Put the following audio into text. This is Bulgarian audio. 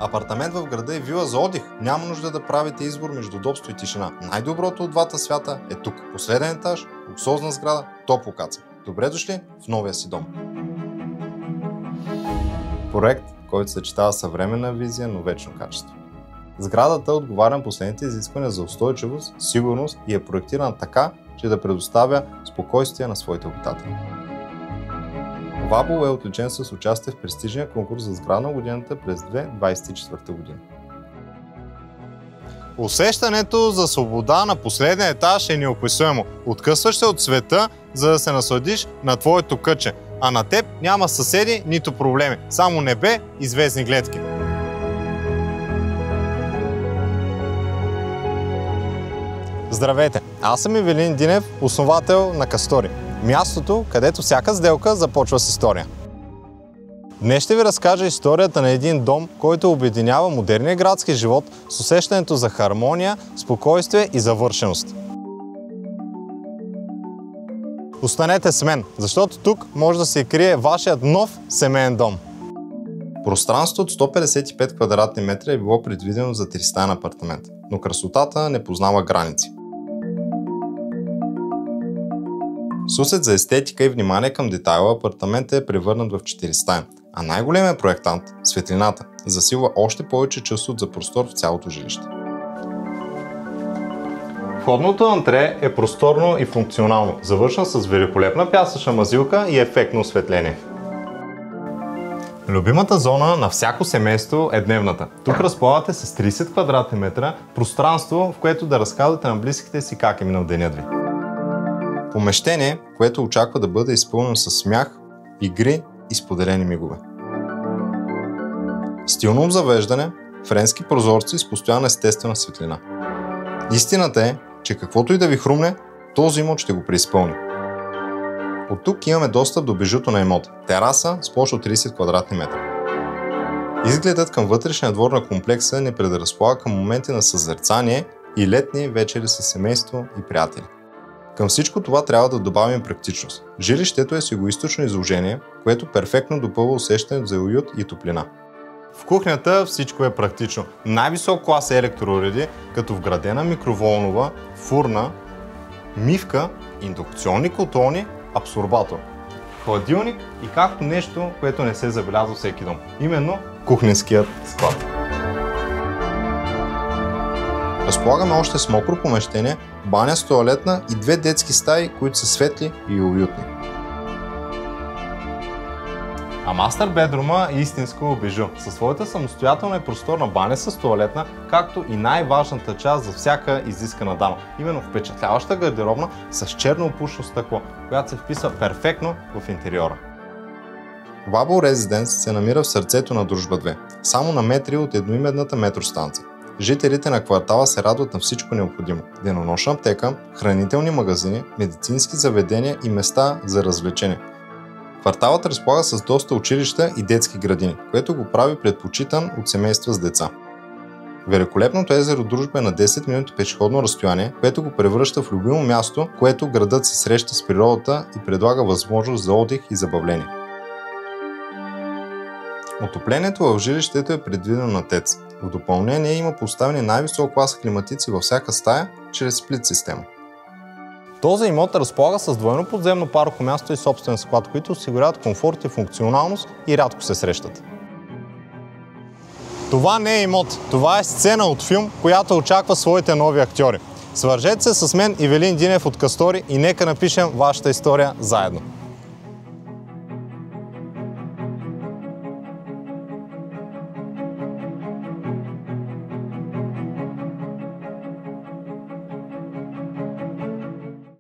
Апартамент в града и вила за отдих. Няма нужда да правите избор между удобство и тишина. Най-доброто от двата свята е тук. Последен етаж, луксозна сграда, топ локация. Добре дошли в новия си дом. Проект, който съчетава съвременна визия, но вечно качество. Сградата отговаря на последните изисквания за устойчивост, сигурност и е проектирана така, че да предоставя спокойствие на своите обитатели. Вабол е отличен с участие в престижния конкурс за сграда на годината през 2024 година. Усещането за свобода на последния етаж е неописуемо. Откъсваш се от света, за да се насладиш на твоето кътче, а на теб няма съседи, нито проблеми, само небе и звездни гледки. Здравейте! Аз съм Ивелин Динев, основател на Кастори. Мястото, където всяка сделка започва с история. Днес ще ви разкажа историята на един дом, който обединява модерния градски живот с усещането за хармония, спокойствие и завършеност. Останете с мен, защото тук може да се крие вашият нов семейен дом. Пространството от 155 квадратни метра е било предвидено за 300 апартамент, но красотата не познава граници. С усет за естетика и внимание към детайла, апартаментът е превърнат в 4 стаи, а най-големият проектант, светлината, засилва още повече чувството за простор в цялото жилище. Входното антре е просторно и функционално, завършен с великолепна пясъчна мазилка и ефектно осветление. Любимата зона на всяко семейство е дневната. Тук разполагате с 30 квадратни метра пространство, в което да разказвате на близките си как е минал денят ви. Помещение, което очаква да бъде изпълнено с смях, игри и споделени мигове. Стилно обзавеждане, френски прозорци с постоянна естествена светлина. Истината е, че каквото и да ви хрумне, този имот ще го преизпълни. От тук имаме достъп до бижуто на имота. Тераса с площ от 30 квадратни метра. Изгледът към вътрешния двор на комплекса не предразполага към моменти на съзерцание и летни вечери с семейство и приятели. Към всичко това трябва да добавим практичност. Жилището е с югоизточно изложение, което перфектно допълва усещането за уют и топлина. В кухнята всичко е практично. Най-висок клас е електроуреди, като вградена микроволнова, фурна, мивка, индукционни котлони, абсорбатор, хладилник и както нещо, което не се забелязва всеки дом. Именно кухненският склад. Разполагаме още с мокро помещение, баня с тоалетна и 2 детски стаи, които са светли и уютни. А мастер бедрума е истинско бижу, със своята самостоятелна и просторна баня с тоалетна, както и най-важната част за всяка изискана дама. Именно впечатляваща гардеробна с черно опушно стъкло, която се вписва перфектно в интериора. Вабол Резиденс се намира в сърцето на Дружба 2, само на метри от едноименната метростанция. Жителите на квартала се радват на всичко необходимо. Денонощна аптека, хранителни магазини, медицински заведения и места за развлечение. Кварталът разполага с доста училища и детски градини, което го прави предпочитан от семейства с деца. Великолепното езеро Дружба е на 10 минути пешеходно разстояние, което го превръща в любимо място, което градът се среща с природата и предлага възможност за отдих и забавление. Отоплението в жилището е предвидено на ТЕЦ. В допълнение има поставени най-висок клас климатици във всяка стая чрез сплит система. Този имот разполага с двойно подземно парко място и собствен склад, които осигуряват комфорт и функционалност и рядко се срещат. Това не е имот, това е сцена от филм, която очаква своите нови актьори. Свържете се с мен Ивелин Динев от Кастори и нека напишем вашата история заедно.